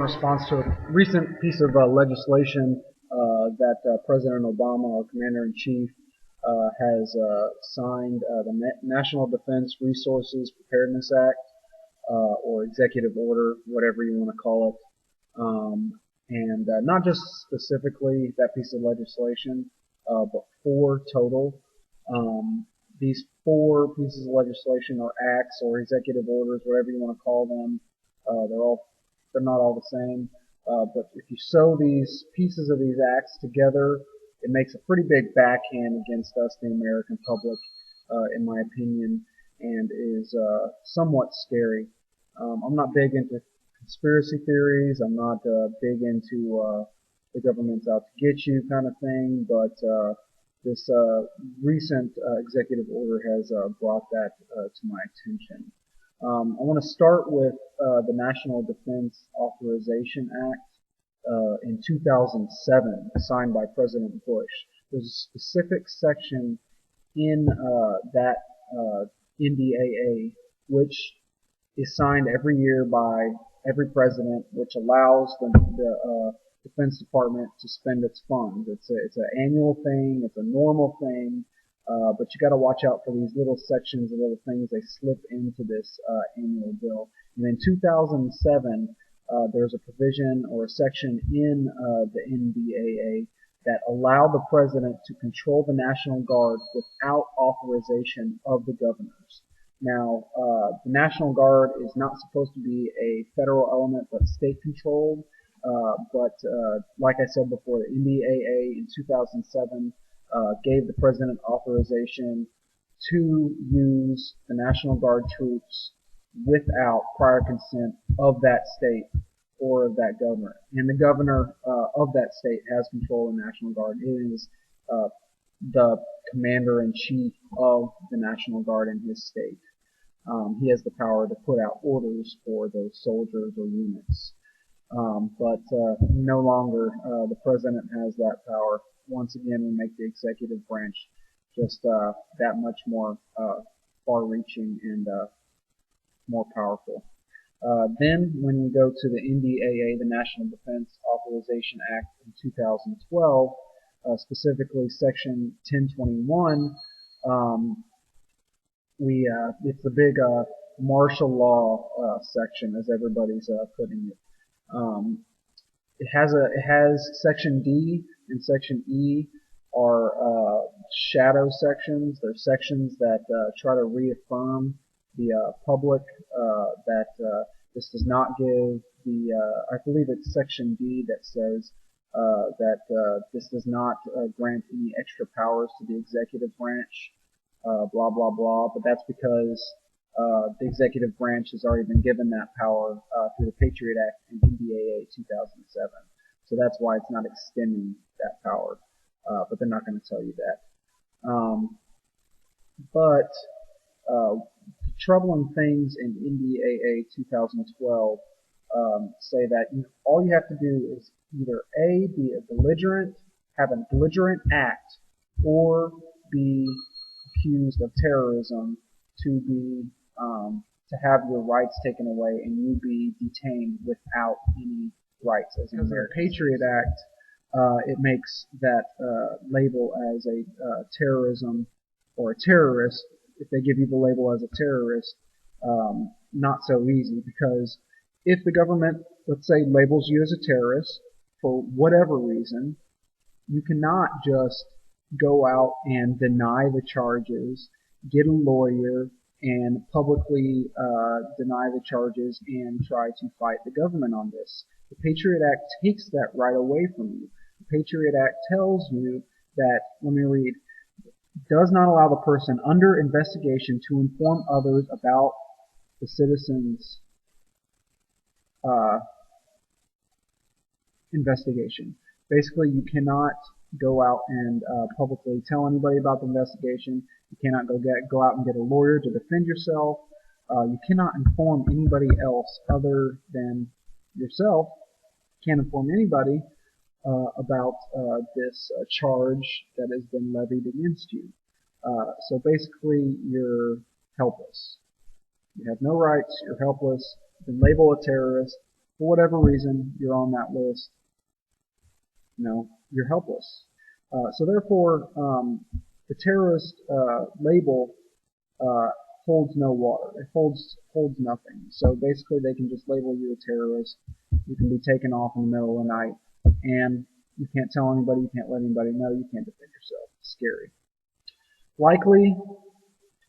response to a recent piece of legislation that President Obama, our Commander-in-Chief, has signed the National Defense Resources Preparedness Act, or Executive Order, whatever you want to call it. And not just specifically that piece of legislation, but 4 total. These 4 pieces of legislation or acts or executive orders, whatever you want to call them, they're not all the same. But if you sew these pieces of these acts together, it makes a pretty big backhand against us, the American public, in my opinion, and is somewhat scary. I'm not big into conspiracy theories. I'm not big into the government's out to get you kind of thing, but this recent executive order has brought that to my attention. I want to start with the National Defense Authorization Act in 2007, signed by President Bush. There's a specific section in that NDAA which is signed every year by every president, which allows the Defense Department to spend its funds. It's an annual thing. It's a normal thing. But you got to watch out for these little sections, the little things they slip into this annual bill. And in 2007, there's a provision or a section in the NDAA that allowed the president to control the National Guard without authorization of the governors. Now, the National Guard is not supposed to be a federal element, but state-controlled. But like I said before, the NDAA in 2007 gave the president authorization to use the National Guard troops without prior consent of that state or of that governor. And the governor of that state has control of the National Guard. It is the commander-in-chief of the National Guard in his state. He has the power to put out orders for those soldiers or units. But no longer the president has that power. Once again, we make the executive branch just that much more far-reaching and more powerful. Then, when we go to the NDAA, the National Defense Authorization Act in 2012, specifically Section 1021, it's the big martial law section, as everybody's putting it. It has Section D and Section E are shadow sections. They're sections that try to reaffirm the public that this does not give I believe it's Section D that says that this does not grant any extra powers to the executive branch, blah, blah, blah. But that's because the executive branch has already been given that power through the Patriot Act and NDAA 2007. So that's why it's not extending that power. But they're not going to tell you that. But troubling things in NDAA 2012 say that all you have to do is either A, be a belligerent, have a belligerent act, or be accused of terrorism to have your rights taken away and you be detained without any rights. As in the Patriot Act, it makes that label as a terrorism or a terrorist. If they give you the label as a terrorist, not so easy, because if the government, let's say, labels you as a terrorist for whatever reason, you cannot just go out and deny the charges, get a lawyer, and publicly deny the charges and try to fight the government on this. The Patriot Act takes that right away from you. The Patriot Act tells you that, let me read, does not allow the person under investigation to inform others about the citizen's investigation. Basically, you cannot go out and publicly tell anybody about the investigation. You cannot go out and get a lawyer to defend yourself. You cannot inform anybody else other than yourself. You can't inform anybody about this charge that has been levied against you. So basically, you're helpless. You have no rights. You're helpless. You've been labeled a terrorist. for whatever reason you're on that list, you're helpless. So therefore, the terrorist label holds no water. It holds nothing. So basically, they can just label you a terrorist. You can be taken off in the middle of the night, and you can't tell anybody. You can't let anybody know. You can't defend yourself. It's scary. Likely,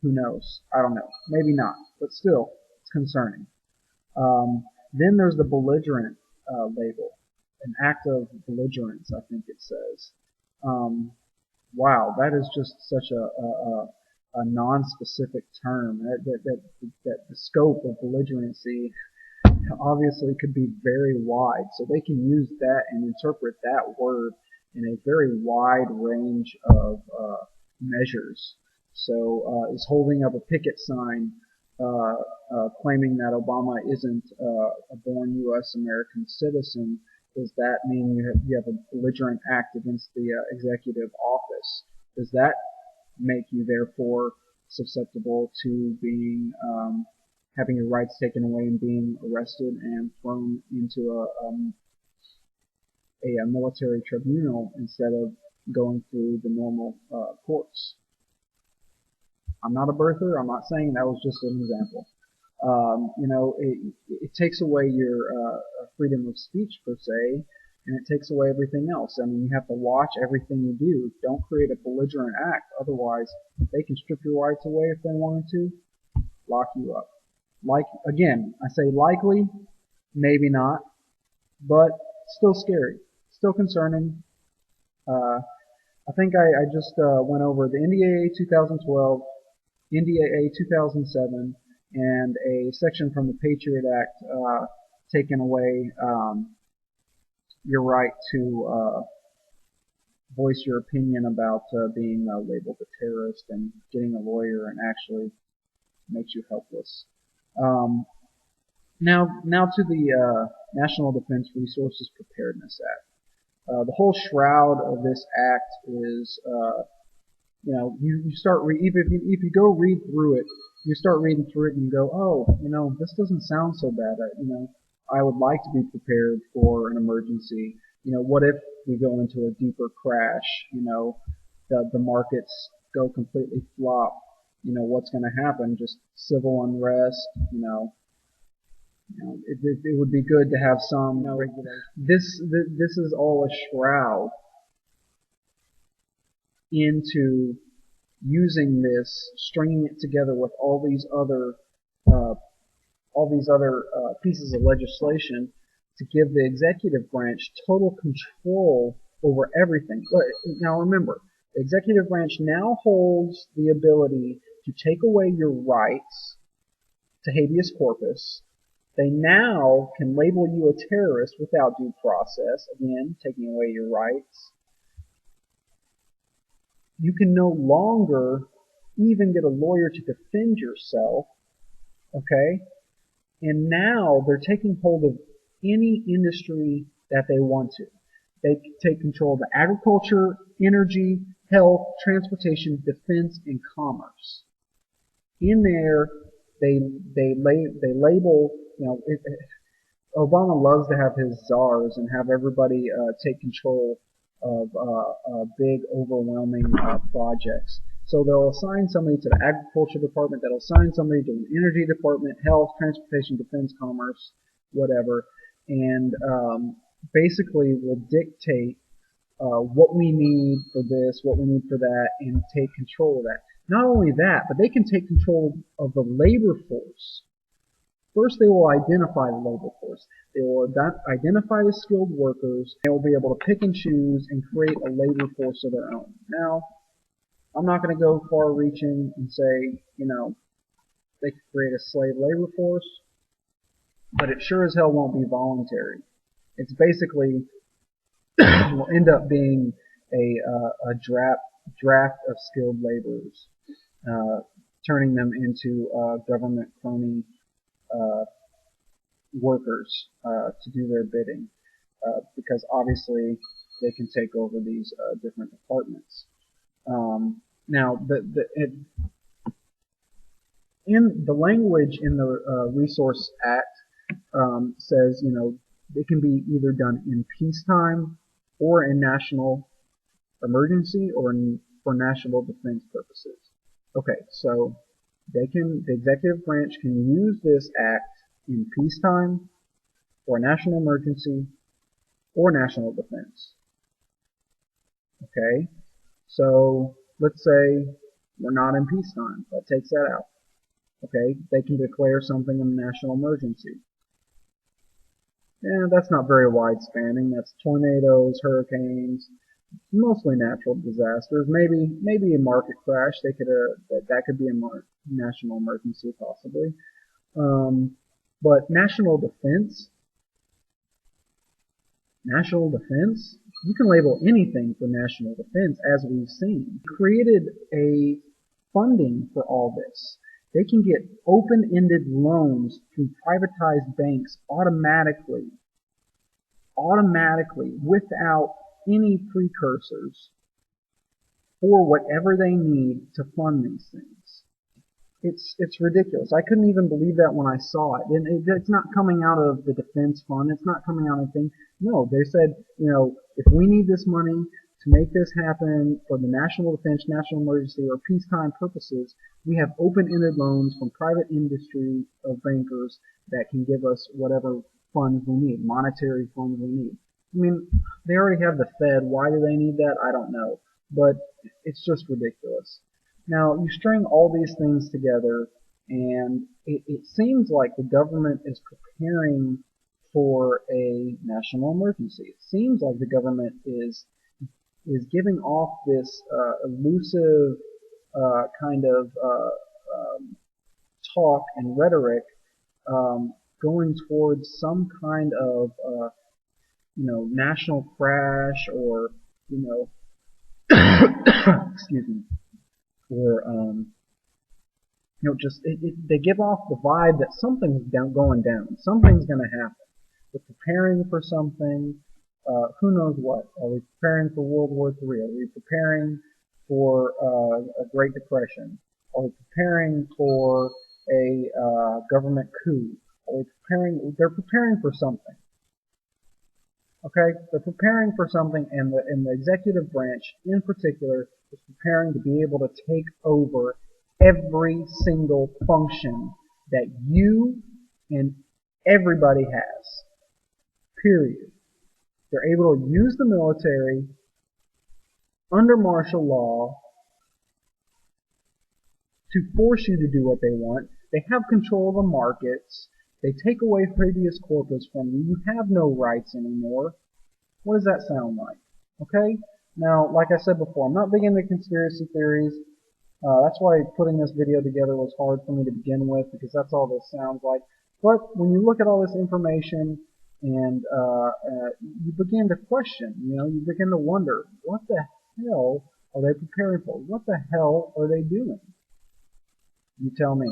who knows? I don't know. Maybe not, but still, it's concerning. Then there's the belligerent label, an act of belligerence, I think it says. Wow, that is just such a non-specific term. That the scope of belligerency obviously could be very wide. So they can use that and interpret that word in a very wide range of measures. So is holding up a picket sign claiming that Obama isn't a born U.S. American citizen, does that mean you have a belligerent act against the executive office? Does that make you therefore susceptible to being having your rights taken away and being arrested and thrown into a military tribunal instead of going through the normal courts? I'm not a birther. I'm not saying that was just an example. It takes away your freedom of speech per se, and it takes away everything else. I mean, you have to watch everything you do. Don't create a belligerent act. Otherwise, they can strip your rights away if they wanted to, lock you up. Again, I say likely, maybe not, but still scary, still concerning. I think I just went over the NDAA 2012, NDAA 2007, and a section from the Patriot Act taking away your right to voice your opinion about being labeled a terrorist, and getting a lawyer and actually makes you helpless. Now to the National Defense Resources Preparedness Act. The whole shroud of this act is, you start if you go read through it, you start reading through it and you go, oh, this doesn't sound so bad. I would like to be prepared for an emergency. What if we go into a deeper crash? The markets go completely flop. What's going to happen? Just civil unrest. It would be good to have some regulation. This is all a shroud into using this, stringing it together with all these other pieces of legislation to give the executive branch total control over everything. Now remember, the executive branch now holds the ability to take away your rights to habeus corpus. They now can label you a terrorist without due process, again, taking away your rights. You can no longer even get a lawyer to defend yourself, okay? And now they're taking hold of any industry that they want to. They take control of the agriculture, energy, health, transportation, defense, and commerce. In there, they label, Obama loves to have his czars and have everybody take control of big, overwhelming projects. So they'll assign somebody to the agriculture department, they'll assign somebody to the energy department, health, transportation, defense, commerce, whatever, and basically will dictate what we need for this, what we need for that, and take control of that. Not only that, but they can take control of the labor force. First, they will identify the labor force. They will identify the skilled workers. They will be able to pick and choose and create a labor force of their own. Now, I'm not going to go far-reaching and say, they could create a slave labor force, but it sure as hell won't be voluntary. It's basically will end up being a draft of skilled laborers, turning them into government crony workers to do their bidding, because obviously they can take over these different departments. Now, in the language in the Resource Act says, it can be either done in peacetime or in national emergency or for national defense purposes. Okay, so the executive branch can use this act in peacetime or national emergency or national defense. Okay, so let's say we're not in peacetime. That takes that out. Okay, they can declare something a national emergency. Yeah, that's not very wide spanning. That's tornadoes, hurricanes, mostly natural disasters. Maybe a market crash. They could that could be a national emergency possibly. But national defense, you can label anything for national defense, as we've seen. Created a funding for all this. They can get open-ended loans through privatized banks automatically, without any precursors for whatever they need to fund these things. It's ridiculous. I couldn't even believe that when I saw it. And it's not coming out of the defense fund. It's not coming out of anything. No, they said, if we need this money to make this happen for the national defense, national emergency, or peacetime purposes, we have open-ended loans from private industry of bankers that can give us whatever funds we need, monetary funds we need. I mean, they already have the Fed. Why do they need that? I don't know. But it's just ridiculous. Now, you string all these things together, and it seems like the government is preparing for a national emergency. It seems like the government is giving off this elusive kind of talk and rhetoric, going towards some kind of national crash, or excuse me, or they give off the vibe that something's going down, something's going to happen. They're preparing for something. Who knows what? Are we preparing for World War III? Are we preparing for a Great Depression? Are we preparing for a government coup? Are we preparing? They're preparing for something. Okay, they're preparing for something, and the executive branch, in particular, is preparing to be able to take over every single function that you and everybody has. Period. They're able to use the military under martial law to force you to do what they want. They have control of the markets. They take away habeus corpus from you. You have no rights anymore. What does that sound like? Okay? Now, like I said before, I'm not big into conspiracy theories. That's why putting this video together was hard for me to begin with, because that's all this sounds like. But when you look at all this information and you begin to question, you begin to wonder, what the hell are they preparing for? What the hell are they doing? You tell me.